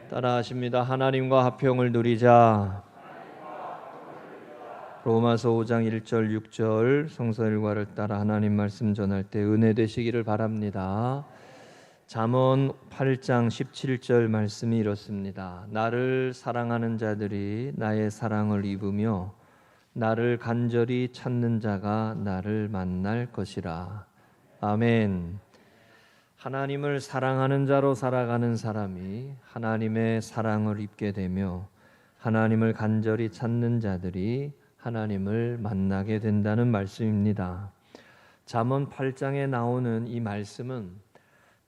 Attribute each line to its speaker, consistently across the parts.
Speaker 1: 따라하십니다. 하나님과 화평을 누리자. 로마서 5장 1절 6절 성서 일과를 따라 하나님 말씀 전할 때 은혜 되시기를 바랍니다. 잠언 8장 17절 말씀이 이렇습니다. 나를 사랑하는 자들이 나의 사랑을 입으며 나를 간절히 찾는 자가 나를 만날 것이라. 아멘. 하나님을 사랑하는 자로 살아가는 사람이 하나님의 사랑을 입게 되며 하나님을 간절히 찾는 자들이 하나님을 만나게 된다는 말씀입니다. 잠언 8장에 나오는 이 말씀은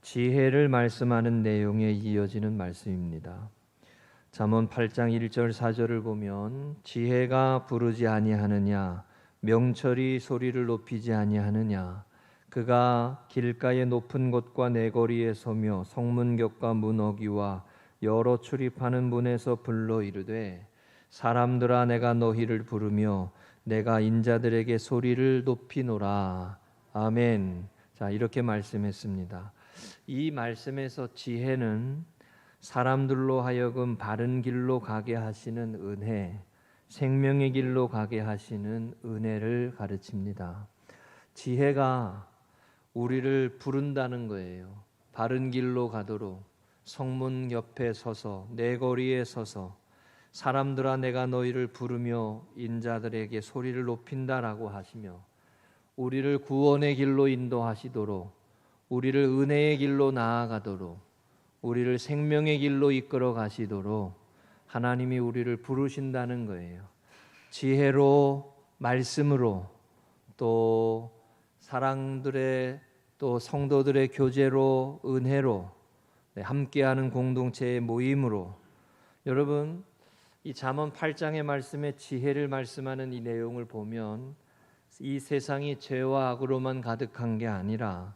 Speaker 1: 지혜를 말씀하는 내용에 이어지는 말씀입니다. 잠언 8장 1절 4절을 보면 지혜가 부르지 아니하느냐, 명철이 소리를 높이지 아니하느냐, 그가 길가의 높은 곳과 내거리에 서며 성문격과 문어기와 여러 출입하는 문에서 불러 이르되 사람들아 내가 너희를 부르며 내가 인자들에게 소리를 높이노라. 아멘. 자, 이렇게 말씀했습니다. 이 말씀에서 지혜는 사람들로 하여금 바른 길로 가게 하시는 은혜, 생명의 길로 가게 하시는 은혜를 가르칩니다. 지혜가 우리를 부른다는 거예요. 바른 길로 가도록 성문 옆에 서서 내거리에 서서 사람들아 내가 너희를 부르며 인자들에게 소리를 높인다라고 하시며 우리를 구원의 길로 인도하시도록 우리를 은혜의 길로 나아가도록 우리를 생명의 길로 이끌어 가시도록 하나님이 우리를 부르신다는 거예요. 지혜로 말씀으로 또 사랑들의 또 성도들의 교제로 은혜로 함께하는 공동체의 모임으로 여러분 이 잠언 8장의 말씀에 지혜를 말씀하는 이 내용을 보면 이 세상이 죄와 악으로만 가득한 게 아니라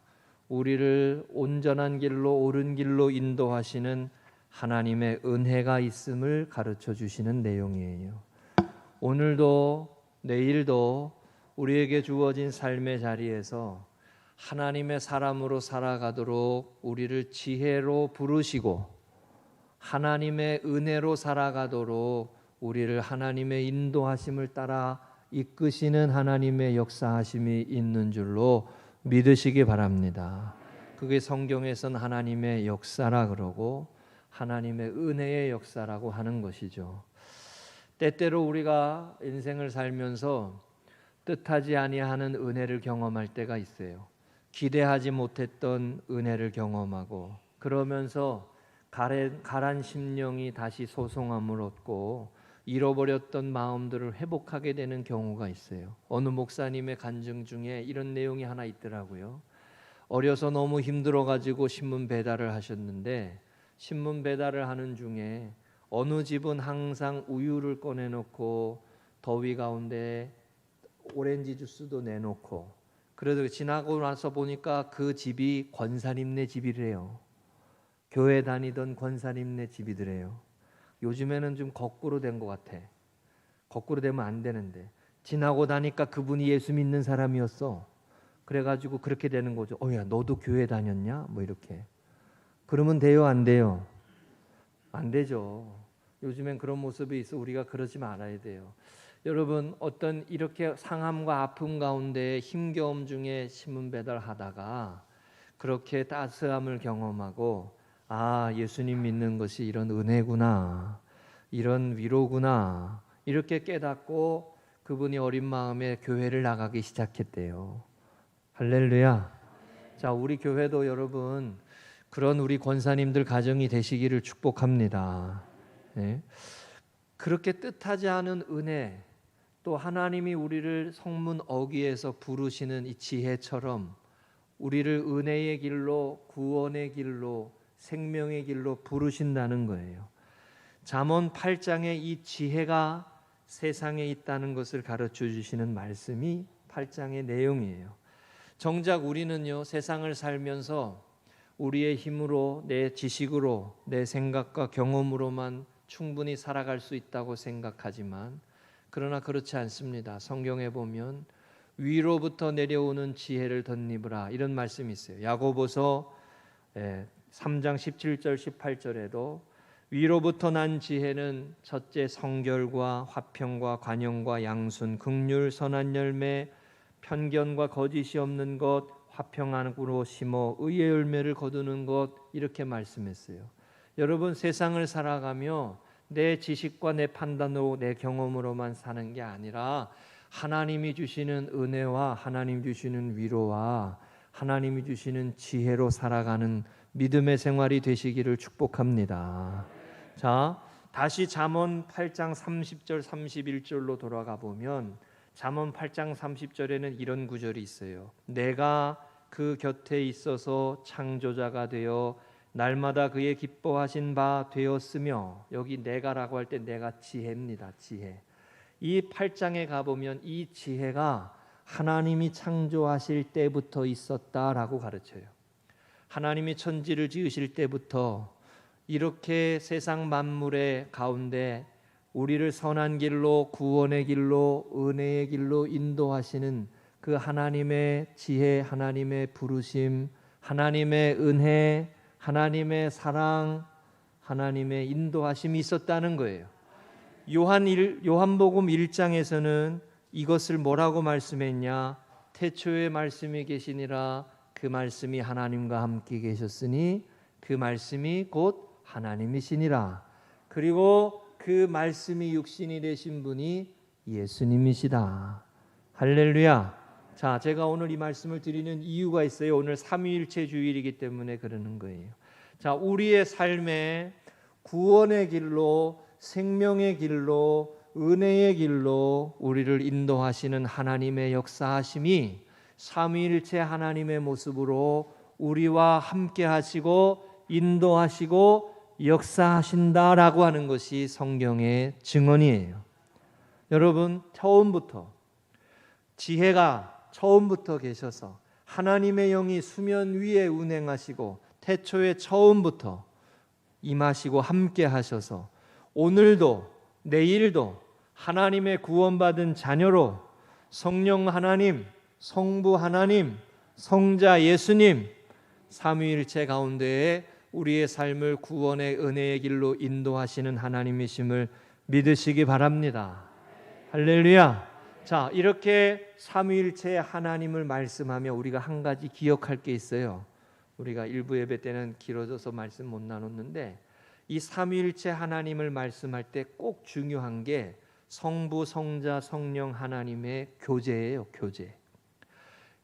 Speaker 1: 우리를 온전한 길로 옳은 길로 인도하시는 하나님의 은혜가 있음을 가르쳐 주시는 내용이에요. 오늘도 내일도 우리에게 주어진 삶의 자리에서 하나님의 사람으로 살아가도록 우리를 지혜로 부르시고 하나님의 은혜로 살아가도록 우리를 하나님의 인도하심을 따라 이끄시는 하나님의 역사하심이 있는 줄로 믿으시기 바랍니다. 그게 성경에선 하나님의 역사라 그러고 하나님의 은혜의 역사라고 하는 것이죠. 때때로 우리가 인생을 살면서 뜻하지 아니하는 은혜를 경험할 때가 있어요. 기대하지 못했던 은혜를 경험하고 그러면서 가란 심령이 다시 소송함을 얻고 잃어버렸던 마음들을 회복하게 되는 경우가 있어요. 어느 목사님의 간증 중에 이런 내용이 하나 있더라고요. 어려서 너무 힘들어가지고 신문 배달을 하셨는데 신문 배달을 하는 중에 어느 집은 항상 우유를 꺼내놓고 더위 가운데 오렌지 주스도 내놓고 그래도 지나고 나서 보니까 그 집이 권사님네 집이래요. 교회 다니던 권사님네 집이더래요. 요즘에는 좀 거꾸로 된 것 같아. 거꾸로 되면 안 되는데 지나고 나니까 그분이 예수 믿는 사람이었어. 그래가지고 그렇게 되는 거죠. 야 너도 교회 다녔냐? 뭐 이렇게. 그러면 돼요 안 돼요? 안 되죠. 요즘엔 그런 모습이 있어. 우리가 그러지 말아야 돼요. 여러분 어떤 이렇게 상함과 아픔 가운데 힘겨움 중에 신문 배달하다가 그렇게 따스함을 경험하고 예수님 믿는 것이 이런 은혜구나 이런 위로구나 이렇게 깨닫고 그분이 어린 마음에 교회를 나가기 시작했대요. 할렐루야. 자, 우리 교회도 여러분 그런 우리 권사님들 가정이 되시기를 축복합니다. 네. 그렇게 뜻하지 않은 은혜 또 하나님이 우리를 성문 어귀에서 부르시는 이 지혜처럼 우리를 은혜의 길로 구원의 길로 생명의 길로 부르신다는 거예요. 잠언 8장에 이 지혜가 세상에 있다는 것을 가르쳐 주시는 말씀이 8장의 내용이에요. 정작 우리는요 세상을 살면서 우리의 힘으로 내 지식으로 내 생각과 경험으로만 충분히 살아갈 수 있다고 생각하지만 그러나 그렇지 않습니다. 성경에 보면 위로부터 내려오는 지혜를 덧입으라 이런 말씀이 있어요. 야고보서 3장 17절 18절에도 위로부터 난 지혜는 첫째 성결과 화평과 관용과 양순, 긍휼, 선한 열매, 편견과 거짓이 없는 것, 화평함으로 심어 의의 열매를 거두는 것, 이렇게 말씀했어요. 여러분, 세상을 살아가며 내 지식과 내 판단으로 내 경험으로만 사는 게 아니라 하나님이 주시는 은혜와 하나님 주시는 위로와 하나님이 주시는 지혜로 살아가는 믿음의 생활이 되시기를 축복합니다. 자, 다시 잠언 8장 30절 31절로 돌아가 보면 잠언 8장 30절에는 이런 구절이 있어요. 내가 그 곁에 있어서 창조자가 되어 날마다 그의 기뻐하신 바 되었으며, 여기 내가라고 할 때 내가 지혜입니다. 지혜. 이 8장에 가보면 이 지혜가 하나님이 창조하실 때부터 있었다라고 가르쳐요. 하나님이 천지를 지으실 때부터 이렇게 세상 만물의 가운데 우리를 선한 길로, 구원의 길로, 은혜의 길로 인도하시는 그 하나님의 지혜, 하나님의 부르심, 하나님의 은혜, 하나님의 사랑, 하나님의 인도하심이 있었다는 거예요. 요한복음 1장에서는 이것을 뭐라고 말씀했냐? 태초에 말씀이 계시니라, 그 말씀이 하나님과 함께 계셨으니 그 말씀이 곧 하나님이시니라. 그리고 그 말씀이 육신이 되신 분이 예수님이시다. 할렐루야. 자, 제가 오늘 이 말씀을 드리는 이유가 있어요. 오늘 삼위일체 주일이기 때문에 그러는 거예요. 자, 우리의 삶에 구원의 길로, 생명의 길로, 은혜의 길로 우리를 인도하시는 하나님의 역사하심이 삼위일체 하나님의 모습으로 우리와 함께 하시고 인도하시고 역사하신다라고 하는 것이 성경의 증언이에요. 여러분, 처음부터 지혜가 처음부터 계셔서 하나님의 영이 수면 위에 운행하시고 태초에 처음부터 임하시고 함께 하셔서 오늘도 내일도 하나님의 구원받은 자녀로 성령 하나님, 성부 하나님, 성자 예수님 삼위일체 가운데에 우리의 삶을 구원의 은혜의 길로 인도하시는 하나님이심을 믿으시기 바랍니다. 할렐루야. 자, 이렇게 삼위일체의 하나님을 말씀하며 우리가 한 가지 기억할 게 있어요. 우리가 일부 예배 때는 길어져서 말씀 못 나눴는데 이 삼위일체 하나님을 말씀할 때 꼭 중요한 게 성부, 성자, 성령 하나님의 교제예요. 교제.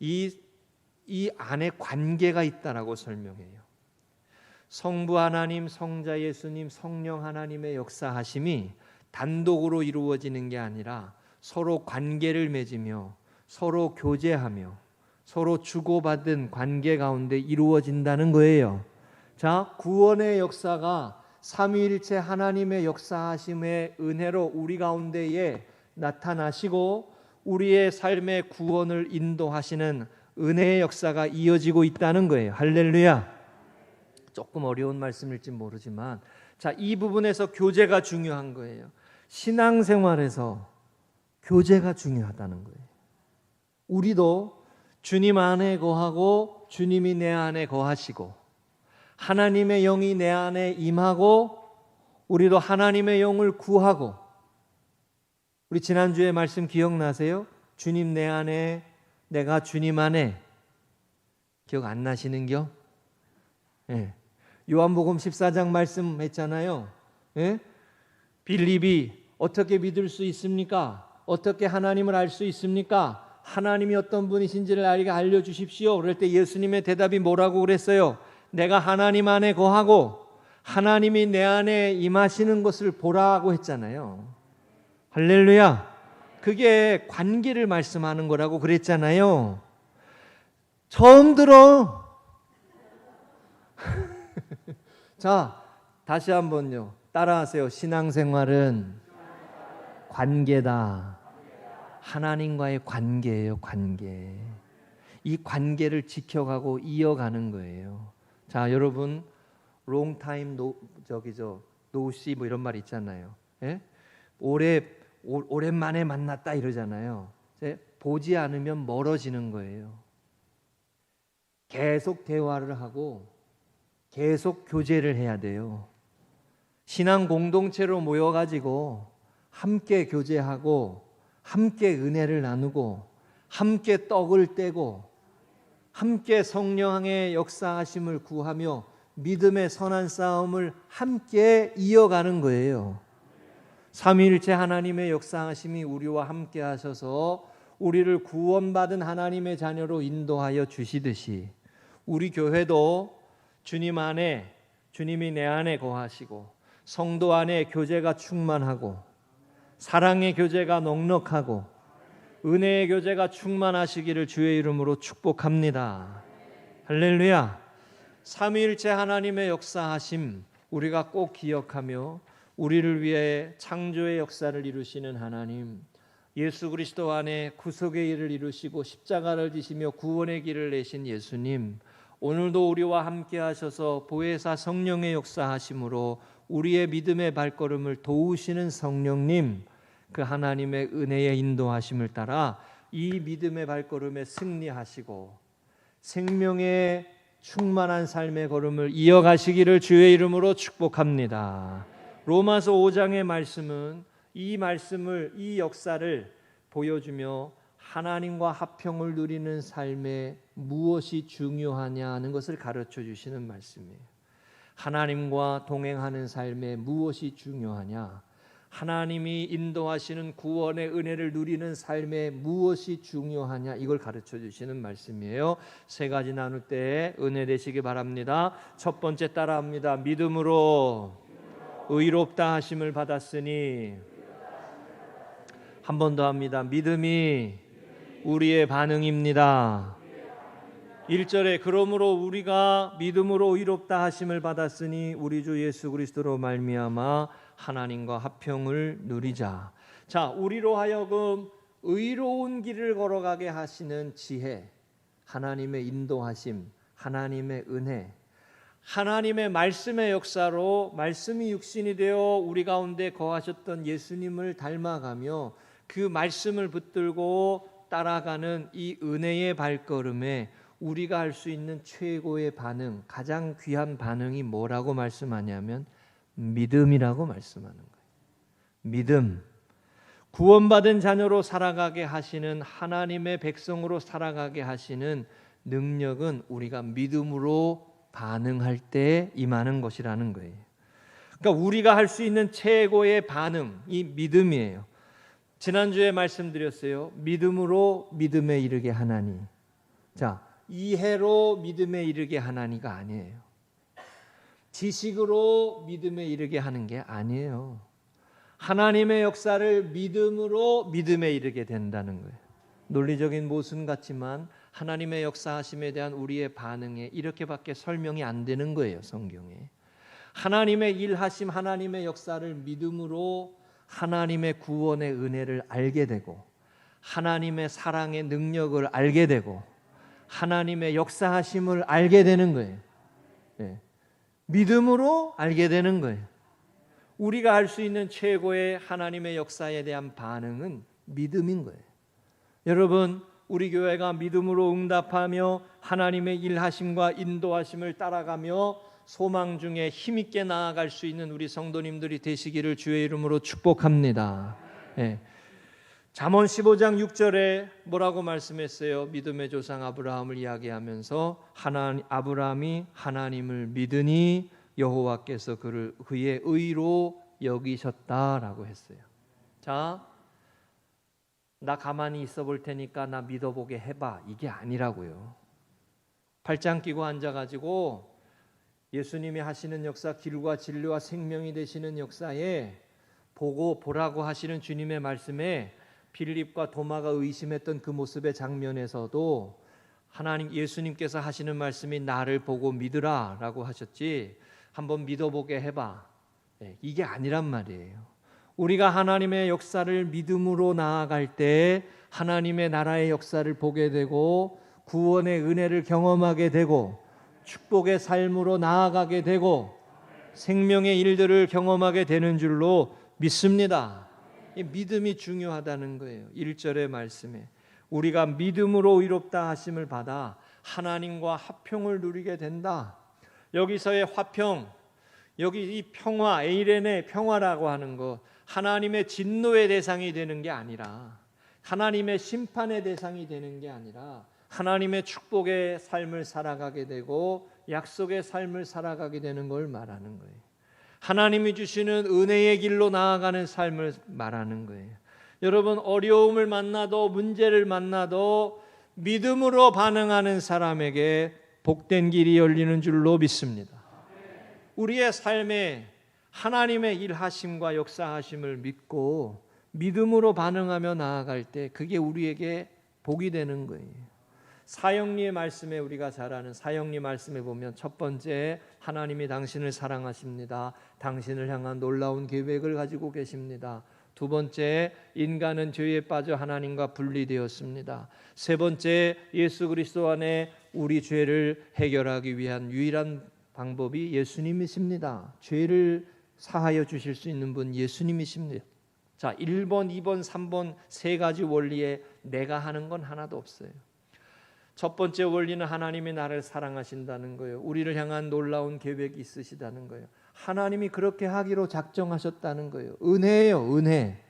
Speaker 1: 이 안에 관계가 있다라고 설명해요. 성부 하나님, 성자 예수님, 성령 하나님의 역사하심이 단독으로 이루어지는 게 아니라 서로 관계를 맺으며 서로 교제하며 서로 주고받은 관계 가운데 이루어진다는 거예요. 자, 구원의 역사가 삼위일체 하나님의 역사하심의 은혜로 우리 가운데에 나타나시고 우리의 삶의 구원을 인도하시는 은혜의 역사가 이어지고 있다는 거예요. 할렐루야. 조금 어려운 말씀일지 모르지만 자, 이 부분에서 교제가 중요한 거예요. 신앙생활에서 교제가 중요하다는 거예요. 우리도 주님 안에 거하고 주님이 내 안에 거하시고 하나님의 영이 내 안에 임하고 우리도 하나님의 영을 구하고, 우리 지난주에 말씀 기억나세요? 주님 내 안에, 내가 주님 안에. 기억 안 나시는겨? 예. 요한복음 14장 말씀했잖아요. 예? 빌립이 어떻게 믿을 수 있습니까? 어떻게 하나님을 알 수 있습니까? 하나님이 어떤 분이신지를 알려주십시오. 그럴 때 예수님의 대답이 뭐라고 그랬어요? 내가 하나님 안에 거하고 하나님이 내 안에 임하시는 것을 보라고 했잖아요. 할렐루야. 그게 관계를 말씀하는 거라고 그랬잖아요. 처음 들어. 자, 다시 한번요. 따라하세요. 신앙생활은 관계다. 하나님과의 관계예요. 관계. 이 관계를 지켜가고 이어가는 거예요. 자, 여러분, long time no see 뭐 이런 말 있잖아요. 예? 오랜만에 만났다 이러잖아요. 보지 않으면 멀어지는 거예요. 계속 대화를 하고 계속 교제를 해야 돼요. 신앙 공동체로 모여가지고 함께 교제하고 함께 은혜를 나누고 함께 떡을 떼고 함께 성령의 역사하심을 구하며 믿음의 선한 싸움을 함께 이어가는 거예요. 삼위일체 하나님의 역사하심이 우리와 함께 하셔서 우리를 구원받은 하나님의 자녀로 인도하여 주시듯이 우리 교회도 주님 안에, 주님이 내 안에 거하시고 성도 안에 교제가 충만하고 사랑의 교제가 넉넉하고 은혜의 교제가 충만하시기를 주의 이름으로 축복합니다. 할렐루야. 삼위일체 하나님의 역사하심 우리가 꼭 기억하며 우리를 위해 창조의 역사를 이루시는 하나님, 예수 그리스도 안에 구속의 일을 이루시고 십자가를 지시며 구원의 길을 내신 예수님, 오늘도 우리와 함께 하셔서 보혜사 성령의 역사하심으로 우리의 믿음의 발걸음을 도우시는 성령님, 그 하나님의 은혜의 인도하심을 따라 이 믿음의 발걸음에 승리하시고 생명의 충만한 삶의 걸음을 이어가시기를 주의 이름으로 축복합니다. 로마서 5장의 말씀은 이 역사를 보여주며 하나님과 화평을 누리는 삶에 무엇이 중요하냐 하는 것을 가르쳐 주시는 말씀이에요. 하나님과 동행하는 삶에 무엇이 중요하냐, 하나님이 인도하시는 구원의 은혜를 누리는 삶에 무엇이 중요하냐, 이걸 가르쳐 주시는 말씀이에요. 세 가지 나눌 때 은혜 되시기 바랍니다. 첫 번째 따라합니다. 믿음으로 의롭다 하심을 받았으니, 한 번 더 합니다. 믿음이 우리의 반응입니다. 1절에 그러므로 우리가 믿음으로 의롭다 하심을 받았으니 우리 주 예수 그리스도로 말미암아 하나님과 화평을 누리자. 자, 우리로 하여금 의로운 길을 걸어가게 하시는 지혜, 하나님의 인도하심, 하나님의 은혜, 하나님의 말씀의 역사로 말씀이 육신이 되어 우리 가운데 거하셨던 예수님을 닮아가며 그 말씀을 붙들고 따라가는 이 은혜의 발걸음에 우리가 할 수 있는 최고의 반응, 가장 귀한 반응이 뭐라고 말씀하냐면 믿음이라고 말씀하는 거예요. 믿음. 구원받은 자녀로 살아가게 하시는, 하나님의 백성으로 살아가게 하시는 능력은 우리가 믿음으로 반응할 때 임하는 것이라는 거예요. 그러니까 우리가 할 수 있는 최고의 반응, 이 믿음이에요. 지난주에 말씀드렸어요. 믿음으로 믿음에 이르게 하나니. 자, 이해로 믿음에 이르게 하나니가 아니에요. 지식으로 믿음에 이르게 하는 게 아니에요. 하나님의 역사를 믿음으로 믿음에 이르게 된다는 거예요. 논리적인 모순 같지만 하나님의 역사하심에 대한 우리의 반응에 이렇게밖에 설명이 안 되는 거예요, 성경에. 하나님의 일하심, 하나님의 역사를 믿음으로 하나님의 구원의 은혜를 알게 되고 하나님의 사랑의 능력을 알게 되고 하나님의 역사하심을 알게 되는 거예요. 네. 믿음으로 알게 되는 거예요. 우리가 할 수 있는 최고의 하나님의 역사에 대한 반응은 믿음인 거예요. 여러분, 우리 교회가 믿음으로 응답하며 하나님의 일하심과 인도하심을 따라가며 소망 중에 힘있게 나아갈 수 있는 우리 성도님들이 되시기를 주의 이름으로 축복합니다. 네. 잠언 15장 6절에 뭐라고 말씀했어요? 믿음의 조상 아브라함을 이야기하면서 아브라함이 하나님을 믿으니 여호와께서 그의 의로 여기셨다라고 했어요. 자, 나 가만히 있어 볼 테니까 나 믿어보게 해봐, 이게 아니라고요. 팔짱 끼고 앉아가지고 예수님이 하시는 역사, 길과 진리와 생명이 되시는 역사에 보라고 하시는 주님의 말씀에 빌립과 도마가 의심했던 그 모습의 장면에서도 하나님, 예수님께서 하시는 말씀이 나를 보고 믿으라라고 하셨지, 한번 믿어보게 해봐, 이게 아니란 말이에요. 우리가 하나님의 역사를 믿음으로 나아갈 때 하나님의 나라의 역사를 보게 되고 구원의 은혜를 경험하게 되고 축복의 삶으로 나아가게 되고 생명의 일들을 경험하게 되는 줄로 믿습니다. 이 믿음이 중요하다는 거예요. 1절의 말씀에 우리가 믿음으로 의롭다 하심을 받아 하나님과 화평을 누리게 된다. 여기서의 화평, 여기 이 평화, 에이렌의 평화라고 하는 것, 하나님의 진노의 대상이 되는 게 아니라, 하나님의 심판의 대상이 되는 게 아니라 하나님의 축복의 삶을 살아가게 되고 약속의 삶을 살아가게 되는 걸 말하는 거예요. 하나님이 주시는 은혜의 길로 나아가는 삶을 말하는 거예요. 여러분, 어려움을 만나도 문제를 만나도 믿음으로 반응하는 사람에게 복된 길이 열리는 줄로 믿습니다. 우리의 삶에 하나님의 일하심과 역사하심을 믿고 믿음으로 반응하며 나아갈 때 그게 우리에게 복이 되는 거예요. 사형리의 말씀에 우리가 잘 아는 사형리 말씀에 보면 첫 번째, 하나님이 당신을 사랑하십니다. 당신을 향한 놀라운 계획을 가지고 계십니다. 두 번째, 인간은 죄에 빠져 하나님과 분리되었습니다. 세 번째, 예수 그리스도 안에 우리 죄를 해결하기 위한 유일한 방법이 예수님이십니다. 죄를 사하여 주실 수 있는 분 예수님이십니다. 자, 1번, 2번, 3번 세 가지 원리에 내가 하는 건 하나도 없어요. 첫 번째 원리는 하나님이 나를 사랑하신다는 거예요. 우리를 향한 놀라운 계획이 있으시다는 거예요. 하나님이 그렇게 하기로 작정하셨다는 거예요. 은혜예요, 은혜.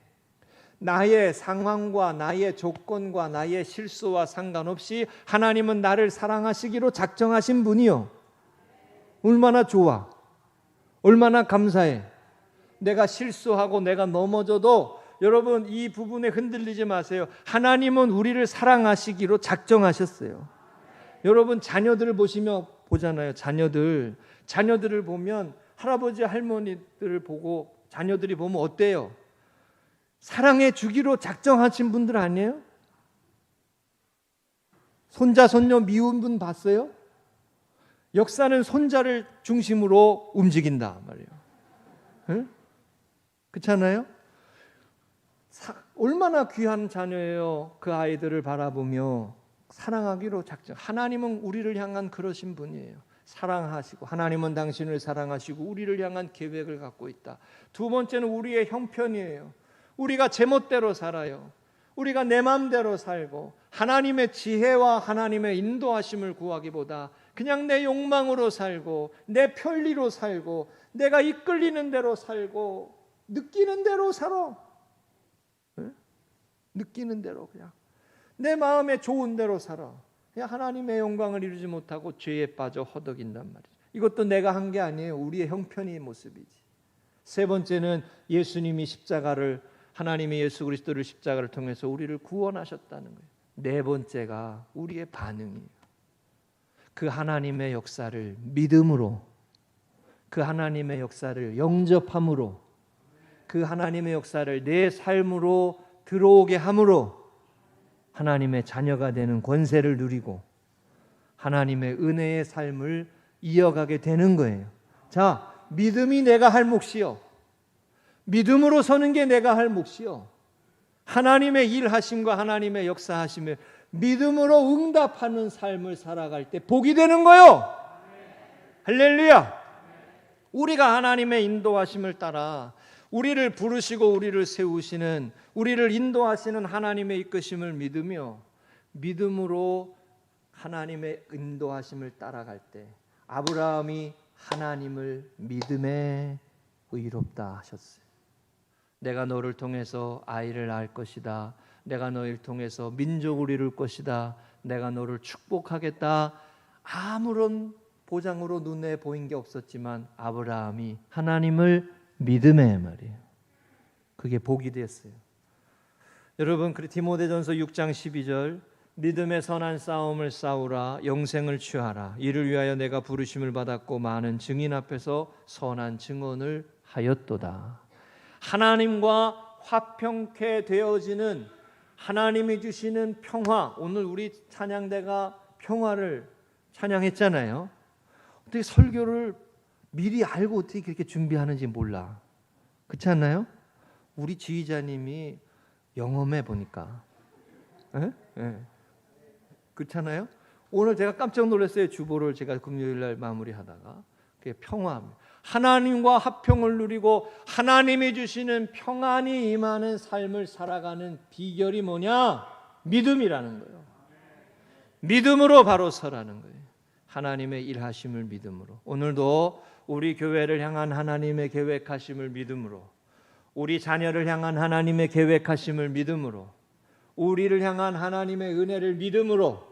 Speaker 1: 나의 상황과 나의 조건과 나의 실수와 상관없이 하나님은 나를 사랑하시기로 작정하신 분이요. 얼마나 좋아, 얼마나 감사해. 내가 실수하고 내가 넘어져도 여러분, 이 부분에 흔들리지 마세요. 하나님은 우리를 사랑하시기로 작정하셨어요. 여러분, 자녀들을 보잖아요. 자녀들을 보면 할아버지 할머니들을 보고 자녀들이 보면 어때요? 사랑해 주기로 작정하신 분들 아니에요? 손자 손녀 미운 분 봤어요? 역사는 손자를 중심으로 움직인다 말이에요. 응? 그렇잖아요? 얼마나 귀한 자녀예요. 그 아이들을 바라보며 사랑하기로 작정. 하나님은 우리를 향한 그러신 분이에요. 사랑하시고, 하나님은 당신을 사랑하시고 우리를 향한 계획을 갖고 있다. 두 번째는 우리의 형편이에요. 우리가 제멋대로 살아요. 우리가 내 마음대로 살고 하나님의 지혜와 하나님의 인도하심을 구하기보다 그냥 내 욕망으로 살고 내 편리로 살고 내가 이끌리는 대로 살고 느끼는 대로 살아. 느끼는 대로 그냥 내 마음에 좋은 대로 살아. 그냥 하나님의 영광을 이루지 못하고 죄에 빠져 허덕인단 말이죠. 이것도 내가 한 게 아니에요. 우리의 형편의 모습이지. 세 번째는 예수님이 십자가를, 하나님이 예수 그리스도를 십자가를 통해서 우리를 구원하셨다는 거예요. 네 번째가 우리의 반응이에요. 그 하나님의 역사를 믿음으로, 그 하나님의 역사를 영접함으로, 그 하나님의 역사를 내 삶으로 들어오게 함으로 하나님의 자녀가 되는 권세를 누리고 하나님의 은혜의 삶을 이어가게 되는 거예요. 자, 믿음이 내가 할 몫이요. 믿음으로 서는 게 내가 할 몫이요. 하나님의 일하심과 하나님의 역사하심을 믿음으로 응답하는 삶을 살아갈 때 복이 되는 거요. 할렐루야. 우리가 하나님의 인도하심을 따라 우리를 부르시고 우리를 세우시는, 우리를 인도하시는 하나님의 이끄심을 믿으며 믿음으로 하나님의 인도하심을 따라갈 때 아브라함이 하나님을 믿음에 의롭다 하셨어요. 내가 너를 통해서 아이를 낳을 것이다. 내가 너를 통해서 민족을 이룰 것이다. 내가 너를 축복하겠다. 아무런 보장으로 눈에 보인 게 없었지만 아브라함이 하나님을 믿음에 말이에요. 그게 복이 됐어요. 여러분, 디모데전서 6장 12절, 믿음의 선한 싸움을 싸우라, 영생을 취하라. 이를 위하여 내가 부르심을 받았고 많은 증인 앞에서 선한 증언을 하였도다. 하나님과 화평케 되어지는 하나님이 주시는 평화. 오늘 우리 찬양대가 평화를 찬양했잖아요. 어떻게 설교를 미리 알고 어떻게 그렇게 준비하는지 몰라. 그렇지 않나요? 우리 지휘자님이 영험해 보니까. 그렇잖아요? 오늘 제가 깜짝 놀랐어요. 주보를 제가 금요일 날 마무리하다가. 그게 평화입니다. 하나님과 화평을 누리고 하나님이 주시는 평안이 임하는 삶을 살아가는 비결이 뭐냐? 믿음이라는 거예요. 믿음으로 바로 서라는 거예요. 하나님의 일하심을 믿음으로. 오늘도 우리 교회를 향한 하나님의 계획하심을 믿음으로, 우리 자녀를 향한 하나님의 계획하심을 믿음으로, 우리를 향한 하나님의 은혜를 믿음으로,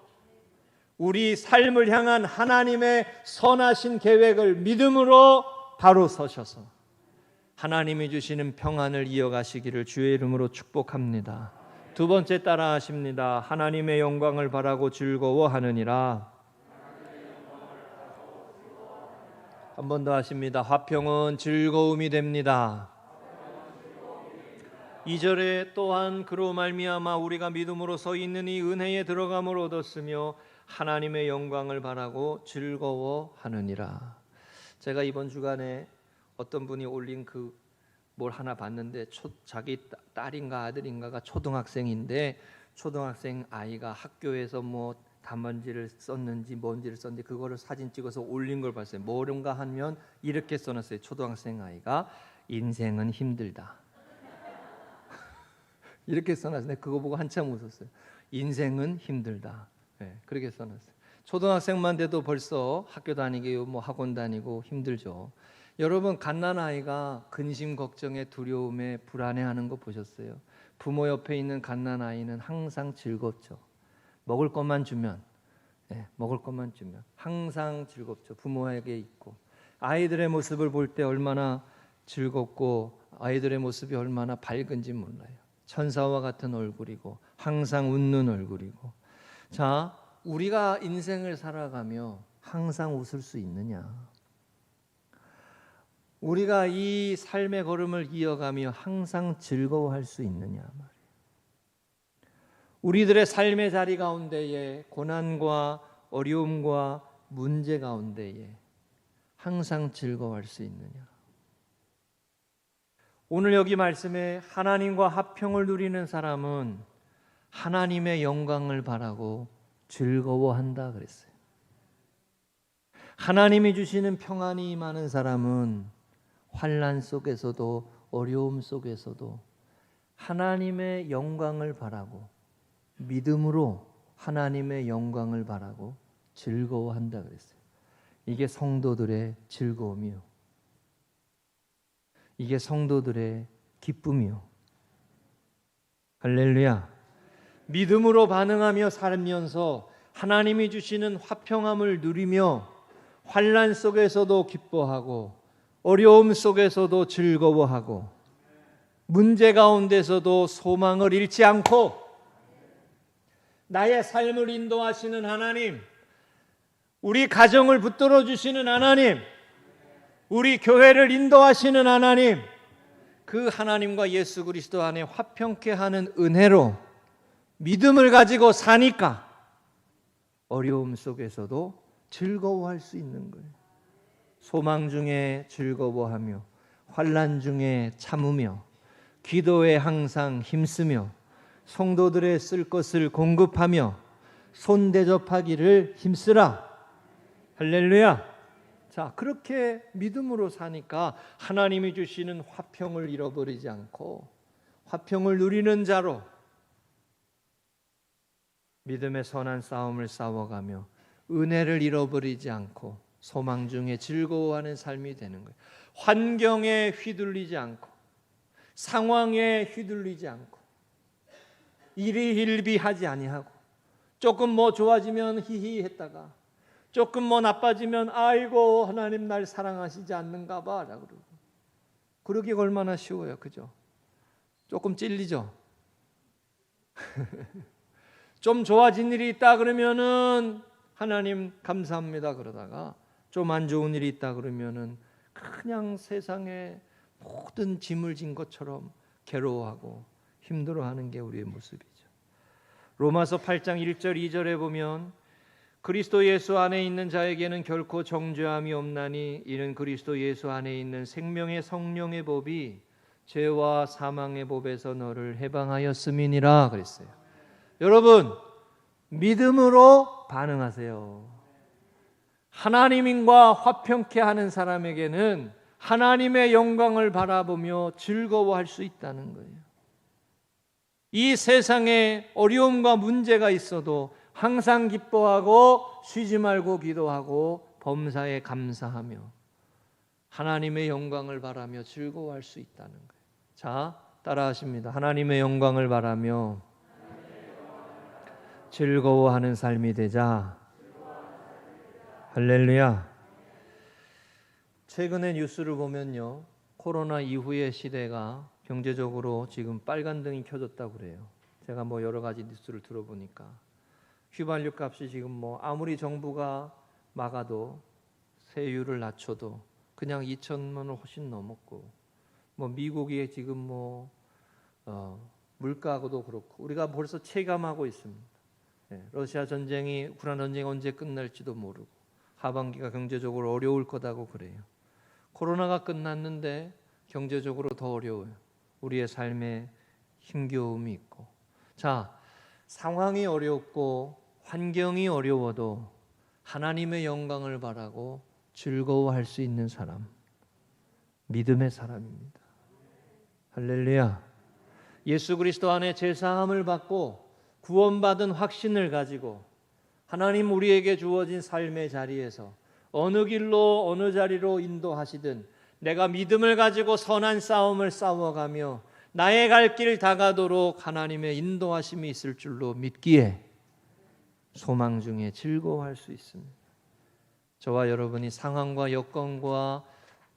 Speaker 1: 우리 삶을 향한 하나님의 선하신 계획을 믿음으로 바로 서셔서 하나님이 주시는 평안을 이어가시기를 주의 이름으로 축복합니다. 두 번째 따라 하십니다. 하나님의 영광을 바라고 즐거워하느니라. 한 번 더 하십니다. 화평은 즐거움이 됩니다. 2절에 또한 그로 말미암아 우리가 믿음으로 서 있는 이 은혜에 들어감을 얻었으며 하나님의 영광을 바라고 즐거워하느니라. 제가 이번 주간에 어떤 분이 올린 뭘 하나 봤는데 자기 딸인가 아들인가가 초등학생인데 초등학생 아이가 학교에서 뭐 단문지를 썼는지 뭔지를 썼는데 그거를 사진 찍어서 올린 걸 봤어요. 뭐른가 하면 이렇게 써놨어요. 초등학생 아이가 인생은 힘들다. 이렇게 써놨어요. 그거 보고 한참 웃었어요. 인생은 힘들다. 네, 그렇게 써놨어요. 초등학생만 돼도 벌써 학교 다니고 뭐 학원 다니고 힘들죠. 여러분 갓난아이가 근심 걱정에 두려움에 불안해하는 거 보셨어요? 부모 옆에 있는 갓난아이는 항상 즐겁죠. 먹을 것만 주면 먹을 것만 주면 항상 즐겁죠. 부모에게 있고 아이들의 모습을 볼 때 얼마나 즐겁고 아이들의 모습이 얼마나 밝은지 몰라요. 천사와 같은 얼굴이고 항상 웃는 얼굴이고. 자, 우리가 인생을 살아가며 항상 웃을 수 있느냐? 우리가 이 삶의 걸음을 이어가며 항상 즐거워할 수 있느냐 말이에요. 우리들의 삶의 자리 가운데에 고난과 어려움과 문제 가운데에 항상 즐거워할 수 있느냐? 오늘 여기 말씀에 하나님과 화평을 누리는 사람은 하나님의 영광을 바라고 즐거워한다 그랬어요. 하나님이 주시는 평안이 임하는 사람은 환난 속에서도 어려움 속에서도 하나님의 영광을 바라고 믿음으로 하나님의 영광을 바라고 즐거워한다 그랬어요. 이게 성도들의 즐거움이요. 이게 성도들의 기쁨이요. 할렐루야. 믿음으로 반응하며 살면서 하나님이 주시는 화평함을 누리며 환난 속에서도 기뻐하고 어려움 속에서도 즐거워하고 문제 가운데서도 소망을 잃지 않고 나의 삶을 인도하시는 하나님, 우리 가정을 붙들어 주시는 하나님, 우리 교회를 인도하시는 하나님, 그 하나님과 예수 그리스도 안에 화평케 하는 은혜로 믿음을 가지고 사니까 어려움 속에서도 즐거워할 수 있는 거예요. 소망 중에 즐거워하며 환난 중에 참으며 기도에 항상 힘쓰며 성도들의 쓸 것을 공급하며 손 대접하기를 힘쓰라. 할렐루야. 자, 그렇게 믿음으로 사니까 하나님이 주시는 화평을 잃어버리지 않고 화평을 누리는 자로 믿음의 선한 싸움을 싸워가며 은혜를 잃어버리지 않고 소망 중에 즐거워하는 삶이 되는 거예요. 환경에 휘둘리지 않고 상황에 휘둘리지 않고 일희일비하지 아니하고 조금 뭐 좋아지면 히히 했다가 조금 뭐 나빠지면 아이고 하나님 날 사랑하시지 않는가 봐 라고 그러고. 그러기가 얼마나 쉬워요. 그죠? 조금 찔리죠? 좀 좋아진 일이 있다 그러면은 하나님 감사합니다 그러다가 좀 안 좋은 일이 있다 그러면은 그냥 세상에 모든 짐을 진 것처럼 괴로워하고 힘들어하는 게 우리의 모습이죠. 로마서 8장 1절 2절에 보면 그리스도 예수 안에 있는 자에게는 결코 정죄함이 없나니 이는 그리스도 예수 안에 있는 생명의 성령의 법이 죄와 사망의 법에서 너를 해방하였음이니라 그랬어요. 여러분 믿음으로 반응하세요. 하나님과 화평케 하는 사람에게는 하나님의 영광을 바라보며 즐거워할 수 있다는 거예요. 이 세상에 어려움과 문제가 있어도 항상 기뻐하고 쉬지 말고 기도하고 범사에 감사하며 하나님의 영광을 바라며 즐거워할 수 있다는 거예요. 자, 따라하십니다. 하나님의 영광을 바라며 즐거워하는 삶이 되자. 할렐루야. 최근에 뉴스를 보면요, 코로나 이후의 시대가 경제적으로 지금 빨간 등이 켜졌다고 그래요. 제가 뭐 여러 가지 뉴스를 들어보니까 휘발유 값이 지금 아무리 정부가 막아도 세율을 낮춰도 그냥 2천만 원 훨씬 넘었고, 미국이 지금 물가도 그렇고 우리가 벌써 체감하고 있습니다. 러시아 전쟁이, 우크라이나 전쟁이 언제 끝날지도 모르고 하반기가 경제적으로 어려울 거다고 그래요. 코로나가 끝났는데 경제적으로 더 어려워요. 우리의 삶에 힘겨움이 있고. 자, 상황이 어렵고 환경이 어려워도 하나님의 영광을 바라고 즐거워할 수 있는 사람, 믿음의 사람입니다. 할렐루야. 예수 그리스도 안에 죄사함을 받고 구원받은 확신을 가지고 하나님 우리에게 주어진 삶의 자리에서 어느 길로 어느 자리로 인도하시든 내가 믿음을 가지고 선한 싸움을 싸워가며 나의 갈 길 다가도록 하나님의 인도하심이 있을 줄로 믿기에 소망 중에 즐거워할 수 있습니다. 저와 여러분이 상황과 여건과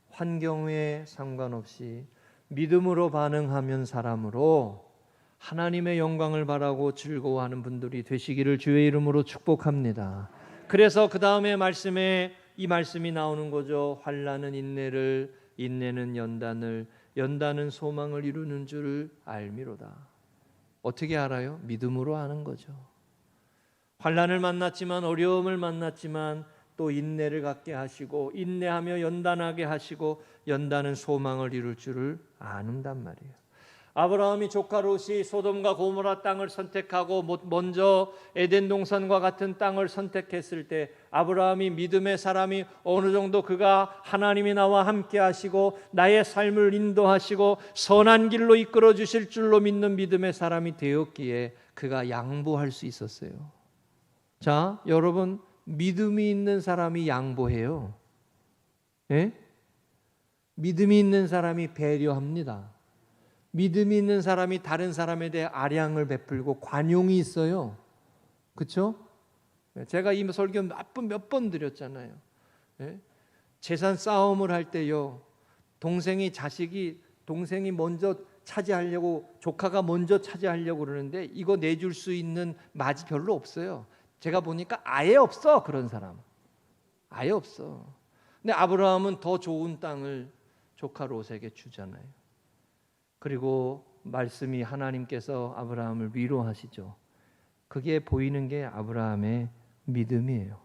Speaker 1: 환경에 상관없이 믿음으로 반응하면 사람으로 하나님의 영광을 바라고 즐거워하는 분들이 되시기를 주의 이름으로 축복합니다. 그래서 그 다음에 말씀에 이 말씀이 나오는 거죠. 환난은 인내를, 인내는 연단을, 연단은 소망을 이루는 줄을 알미로다. 어떻게 알아요? 믿음으로 아는 거죠. 환난을 만났지만, 어려움을 만났지만 또 인내를 갖게 하시고, 인내하며 연단하게 하시고, 연단은 소망을 이룰 줄을 아는단 말이에요. 아브라함이 조카 롯이 소돔과 고모라 땅을 선택하고 먼저 에덴 동산과 같은 땅을 선택했을 때 아브라함이 믿음의 사람이 어느 정도 그가 하나님이 나와 함께 하시고 나의 삶을 인도하시고 선한 길로 이끌어 주실 줄로 믿는 믿음의 사람이 되었기에 그가 양보할 수 있었어요. 자, 여러분, 믿음이 있는 사람이 양보해요. 예? 믿음이 있는 사람이 배려합니다. 믿음이 있는 사람이 다른 사람에 대해 아량을 베풀고 관용이 있어요. 그렇죠? 제가 이 설교 몇 번 드렸잖아요. 재산 싸움을 할 때요, 동생이 먼저 차지하려고, 조카가 먼저 차지하려고 그러는데 이거 내줄 수 있는 맞이 별로 없어요. 제가 보니까 아예 없어. 그런 사람 아예 없어. 근데 아브라함은 더 좋은 땅을 조카 롯에게 주잖아요. 그리고 말씀이 하나님께서 아브라함을 위로하시죠. 그게 보이는 게 아브라함의 믿음이에요.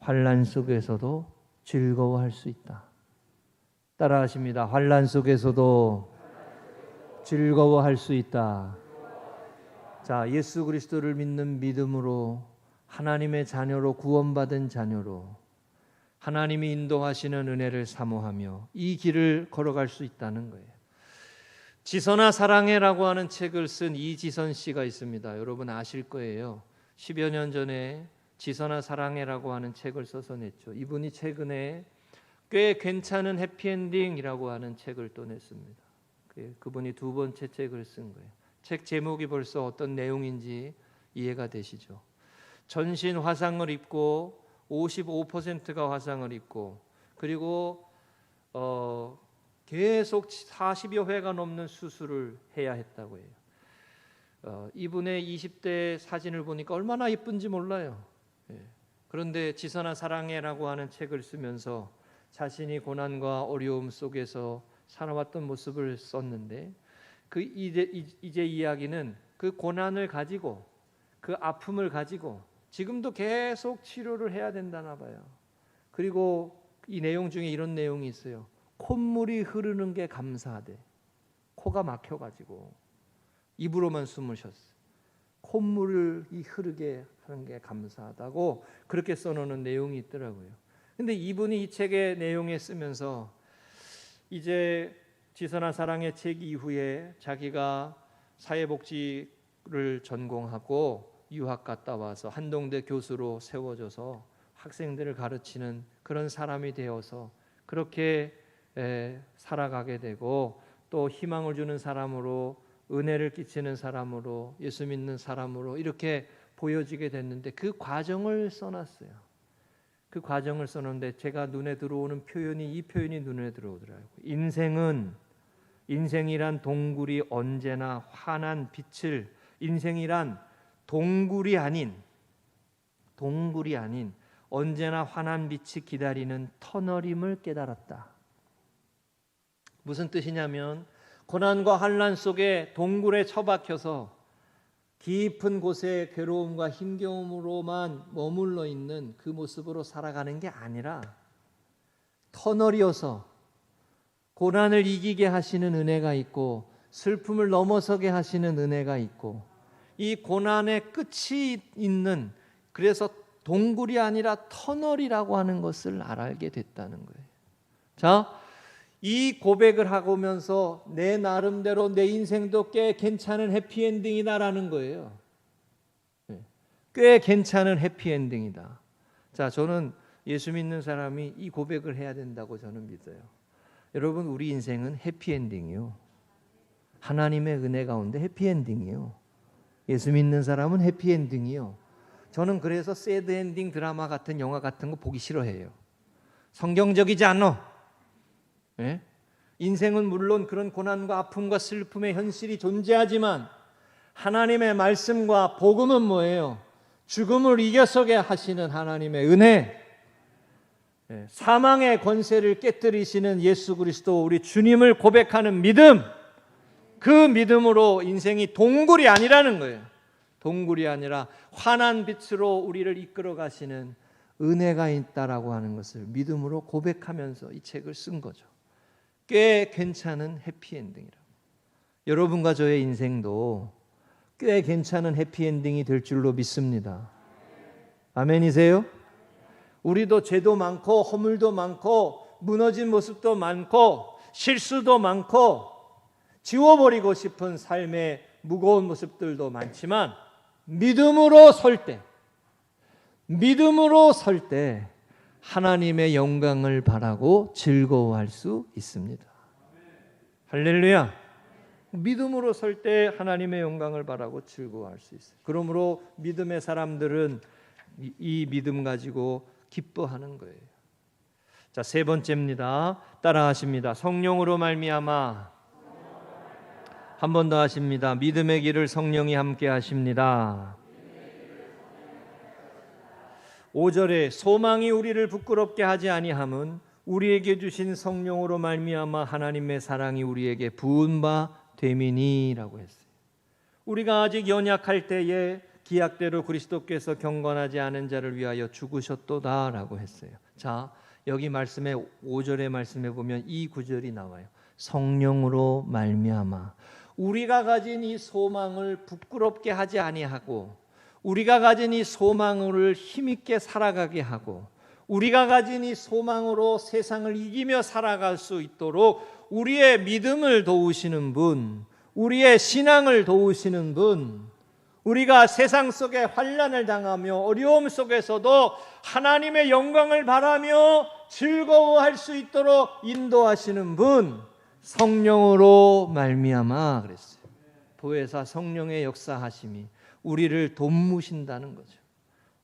Speaker 1: 환난 속에서도 즐거워할 수 있다. 따라하십니다. 환난 속에서도 즐거워할 수 있다. 자, 예수 그리스도를 믿는 믿음으로 하나님의 자녀로 구원받은 자녀로 하나님이 인도하시는 은혜를 사모하며 이 길을 걸어갈 수 있다는 거예요. 지선아 사랑해라고 하는 책을 쓴 이지선 씨가 있습니다. 여러분 아실 거예요. 10여 년 전에 지선아 사랑해라고 하는 책을 써서 냈죠. 이분이 최근에 꽤 괜찮은 해피엔딩이라고 하는 책을 또 냈습니다. 그분이 두 번째 책을 쓴 거예요. 책 제목이 벌써 어떤 내용인지 이해가 되시죠? 전신 화상을 입고 55%가 화상을 입고 그리고 계속 40여 회가 넘는 수술을 해야 했다고 해요. 이분의 20대 사진을 보니까 얼마나 예쁜지 몰라요. 그런데 지선아 사랑해라고 하는 책을 쓰면서 자신이 고난과 어려움 속에서 살아왔던 모습을 썼는데 이제 이야기는 그 고난을 가지고 그 아픔을 가지고 지금도 계속 치료를 해야 된다나 봐요. 그리고 이 내용 중에 이런 내용이 있어요. 콧물이 흐르는 게 감사하대. 코가 막혀가지고 입으로만 숨을 쉬었어요. 콧물이 흐르게 하는 게 감사하다고 그렇게 써놓는 내용이 있더라고요. 근데 이분이 이 책의 내용에 쓰면서 이제 지선아 사랑의 책 이후에 자기가 사회복지를 전공하고 유학 갔다 와서 한동대 교수로 세워져서 학생들을 가르치는 그런 사람이 되어서 그렇게 살아가게 되고 또 희망을 주는 사람으로, 은혜를 끼치는 사람으로, 예수 믿는 사람으로 이렇게 보여지게 됐는데, 그 과정을 써놨어요. 그 과정을 써놓는데 제가 눈에 들어오는 표현이, 이 표현이 눈에 들어오더라고요. 인생이란 동굴이 언제나 환한 빛을, 인생이란 동굴이 아닌 언제나 환한 빛이 기다리는 터널임을 깨달았다. 무슨 뜻이냐면, 고난과 환난 속에 동굴에 처박혀서 깊은 곳에 괴로움과 힘겨움으로만 머물러 있는 그 모습으로 살아가는 게 아니라, 터널이어서 고난을 이기게 하시는 은혜가 있고 슬픔을 넘어서게 하시는 은혜가 있고, 이 고난의 끝이 있는, 그래서 동굴이 아니라 터널이라고 하는 것을 알게 됐다는 거예요. 자, 이 고백을 하고면서 내 나름대로 내 인생도 꽤 괜찮은 해피엔딩이다라는 거예요. 꽤 괜찮은 해피엔딩이다. 자, 저는 예수 믿는 사람이 이 고백을 해야 된다고 저는 믿어요. 여러분, 우리 인생은 해피엔딩이요. 하나님의 은혜 가운데 해피엔딩이요. 예수 믿는 사람은 해피엔딩이요. 저는 그래서 새드엔딩 드라마 같은 영화 같은 거 보기 싫어해요. 성경적이지 않아. 예? 인생은 물론 그런 고난과 아픔과 슬픔의 현실이 존재하지만, 하나님의 말씀과 복음은 뭐예요? 죽음을 이겨서게 하시는 하나님의 은혜, 사망의 권세를 깨뜨리시는 예수 그리스도 우리 주님을 고백하는 믿음, 그 믿음으로 인생이 동굴이 아니라는 거예요. 동굴이 아니라 환한 빛으로 우리를 이끌어 가시는 은혜가 있다라고 하는 것을 믿음으로 고백하면서 이 책을 쓴 거죠. 꽤 괜찮은 해피엔딩이라고. 여러분과 저의 인생도 꽤 괜찮은 해피엔딩이 될 줄로 믿습니다. 아멘이세요? 우리도 죄도 많고 허물도 많고 무너진 모습도 많고 실수도 많고 지워버리고 싶은 삶의 무거운 모습들도 많지만, 믿음으로 설 때 하나님의 영광을 바라고 즐거워할 수 있습니다. 할렐루야. 믿음으로 설 때 하나님의 영광을 바라고 즐거워할 수 있어요. 그러므로 믿음의 사람들은 이 믿음 가지고 기뻐하는 거예요. 자, 세 번째입니다. 따라하십니다. 성령으로 말미암아. 한 번 더 하십니다. 믿음의 길을 성령이 함께 하십니다. 5절에 소망이 우리를 부끄럽게 하지 아니함은 우리에게 주신 성령으로 말미암아 하나님의 사랑이 우리에게 부은 바 됨이니라고 했어요. 우리가 아직 연약할 때에 기약대로 그리스도께서 경건하지 않은 자를 위하여 죽으셨도다라고 했어요. 자, 여기 말씀에 5절의 말씀에 보면 이 구절이 나와요. 성령으로 말미암아. 우리가 가진 이 소망을 부끄럽게 하지 아니하고, 우리가 가진 이 소망을 힘있게 살아가게 하고, 우리가 가진 이 소망으로 세상을 이기며 살아갈 수 있도록 우리의 믿음을 도우시는 분, 우리의 신앙을 도우시는 분, 우리가 세상 속에 환난을 당하며 어려움 속에서도 하나님의 영광을 바라며 즐거워할 수 있도록 인도하시는 분, 성령으로 말미암아 그랬어요. 보혜사 성령의 역사하심이 우리를 돕무신다는 거죠.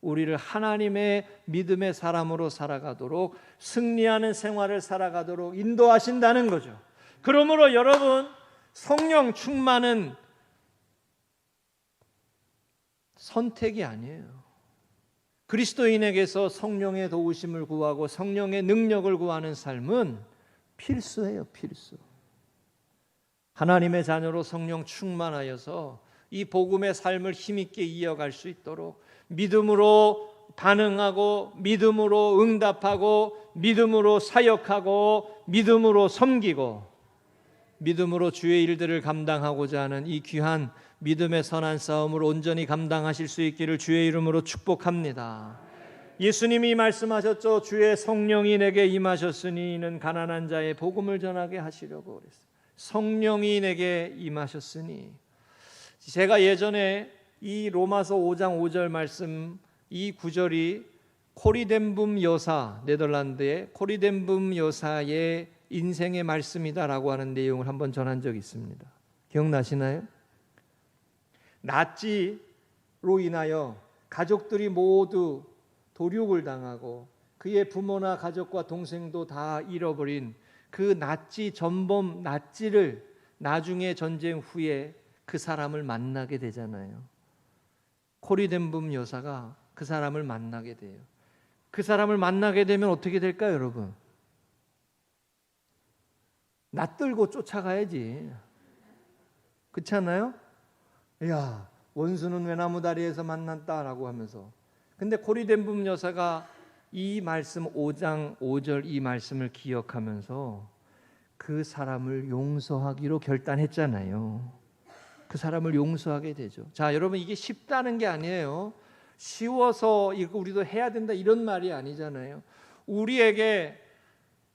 Speaker 1: 우리를 하나님의 믿음의 사람으로 살아가도록, 승리하는 생활을 살아가도록 인도하신다는 거죠. 그러므로 여러분, 성령 충만은 선택이 아니에요. 그리스도인에게서 성령의 도우심을 구하고 성령의 능력을 구하는 삶은 필수예요, 필수. 하나님의 자녀로 성령 충만하여서 이 복음의 삶을 힘있게 이어갈 수 있도록 믿음으로 반응하고, 믿음으로 응답하고, 믿음으로 사역하고, 믿음으로 섬기고, 믿음으로 주의 일들을 감당하고자 하는 이 귀한 믿음의 선한 싸움을 온전히 감당하실 수 있기를 주의 이름으로 축복합니다. 예수님이 말씀하셨죠. 주의 성령이 내게 임하셨으니 이는 가난한 자의 복음을 전하게 하시려고 그랬어요. 성령이 내게 임하셨으니. 제가 예전에 이 로마서 5장 5절 말씀, 이 구절이 코리덴붐 여사, 네덜란드의 코리덴붐 여사의 인생의 말씀이다라고 하는 내용을 한번 전한 적이 있습니다. 기억나시나요? 나치로 인하여 가족들이 모두 도륙을 당하고 그의 부모나 가족과 동생도 다 잃어버린 그 나치 전범 나치를 나중에 전쟁 후에 그 사람을 만나게 되잖아요. 코리덴붐 여사가 그 사람을 만나게 돼요. 그 사람을 만나게 되면 어떻게 될까요, 여러분? 낯들고 쫓아가야지. 그렇지 않나요? 야, 원수는 외나무 다리에서 만났다라고 하면서. 근데 코리덴붐 여사가 이 말씀 5장 5절 이 말씀을 기억하면서 그 사람을 용서하기로 결단했잖아요. 그 사람을 용서하게 되죠. 자, 여러분, 이게 쉽다는 게 아니에요. 쉬워서 이거 우리도 해야 된다 이런 말이 아니잖아요. 우리에게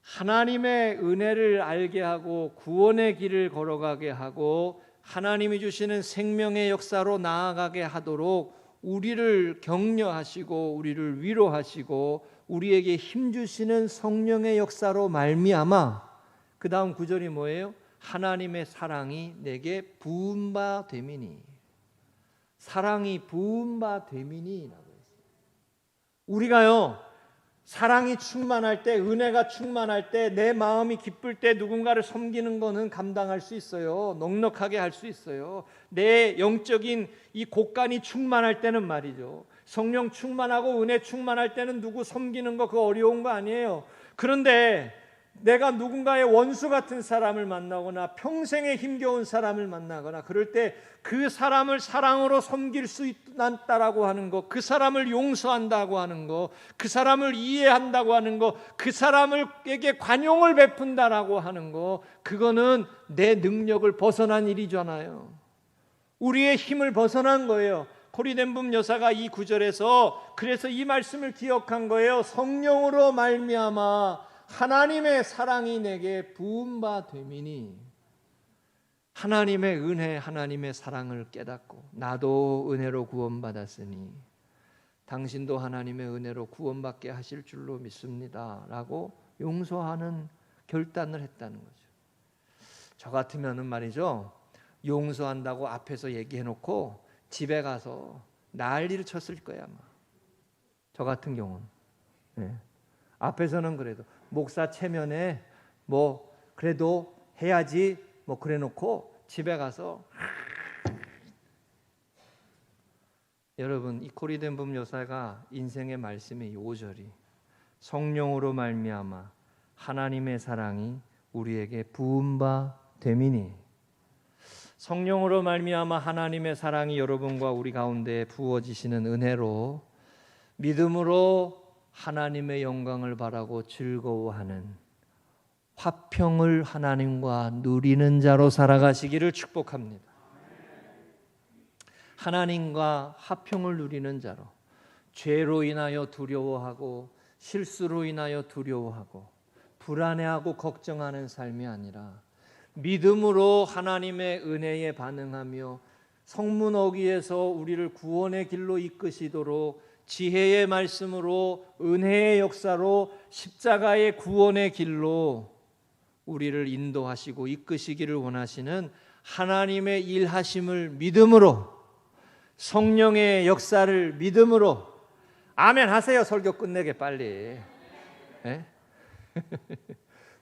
Speaker 1: 하나님의 은혜를 알게 하고 구원의 길을 걸어가게 하고 하나님이 주시는 생명의 역사로 나아가게 하도록 우리를 격려하시고 우리를 위로하시고 우리에게 힘 주시는 성령의 역사로 말미암아, 그 다음 구절이 뭐예요? 하나님의 사랑이 내게 부은 바 되미니. 사랑이 부은 바 되미니라고 했어요. 우리가요, 사랑이 충만할 때, 은혜가 충만할 때, 내 마음이 기쁠 때 누군가를 섬기는 거는 감당할 수 있어요. 넉넉하게 할 수 있어요. 내 영적인 이 곳간이 충만할 때는 말이죠. 성령 충만하고 은혜 충만할 때는 누구 섬기는 거 그거 어려운 거 아니에요. 그런데 내가 누군가의 원수 같은 사람을 만나거나 평생에 힘겨운 사람을 만나거나 그럴 때 그 사람을 사랑으로 섬길 수 있다라고 하는 것, 그 사람을 용서한다고 하는 것, 그 사람을 이해한다고 하는 것, 그 사람에게 관용을 베푼다라고 하는 것, 그거는 내 능력을 벗어난 일이잖아요. 우리의 힘을 벗어난 거예요. 코리덴붐 여사가 이 구절에서 그래서 이 말씀을 기억한 거예요. 성령으로 말미암아 하나님의 사랑이 내게 부은 바 되미니. 하나님의 은혜, 하나님의 사랑을 깨닫고 나도 은혜로 구원받았으니 당신도 하나님의 은혜로 구원받게 하실 줄로 믿습니다 라고 용서하는 결단을 했다는 거죠. 저 같으면은 말이죠, 용서한다고 앞에서 얘기해놓고 집에 가서 난리를 쳤을 거야 아마. 저 같은 경우는. 네. 앞에서는 그래도 목사 체면에 뭐 그래도 해야지 뭐 그래놓고 집에 가서 여러분, 이 코리덴붐 여사가 인생의 말씀의 5절이 성령으로 말미암아 하나님의 사랑이 우리에게 부은 바 되미니. 성령으로 말미암아 하나님의 사랑이 여러분과 우리 가운데 부어지시는 은혜로 믿음으로 하나님의 영광을 바라고 즐거워하는 화평을 하나님과 누리는 자로 살아가시기를 축복합니다. 하나님과 화평을 누리는 자로, 죄로 인하여 두려워하고 실수로 인하여 두려워하고 불안해하고 걱정하는 삶이 아니라 믿음으로 하나님의 은혜에 반응하며 성문 어귀에서 우리를 구원의 길로 이끄시도록 지혜의 말씀으로 은혜의 역사로 십자가의 구원의 길로 우리를 인도하시고 이끄시기를 원하시는 하나님의 일하심을 믿음으로, 성령의 역사를 믿음으로, 아멘 하세요. 설교 끝내게 빨리. 네?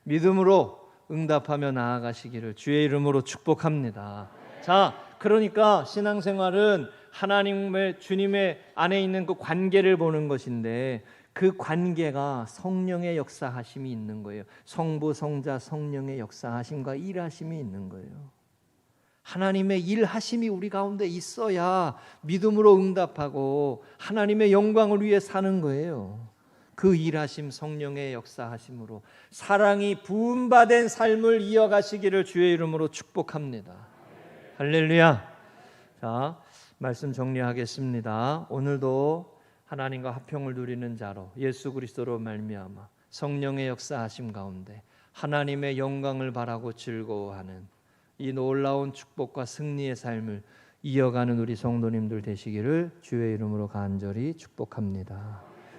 Speaker 1: 믿음으로 응답하며 나아가시기를 주의 이름으로 축복합니다. 자, 그러니까 신앙생활은 하나님의 주님의 안에 있는 그 관계를 보는 것인데 그 관계가 성령의 역사하심이 있는 거예요. 성부, 성자, 성령의 역사하심과 일하심이 있는 거예요. 하나님의 일하심이 우리 가운데 있어야 믿음으로 응답하고 하나님의 영광을 위해 사는 거예요. 그 일하심, 성령의 역사하심으로 사랑이 부은 바 된 삶을 이어가시기를 주의 이름으로 축복합니다. 할렐루야. 자, 말씀 정리하겠습니다. 오늘도 하나님과 화평을 누리는 자로 예수 그리스도로 말미암아 성령의 역사하심 가운데 하나님의 영광을 바라고 즐거워하는 이 놀라운 축복과 승리의 삶을 이어가는 우리 성도님들 되시기를 주의 이름으로 간절히 축복합니다.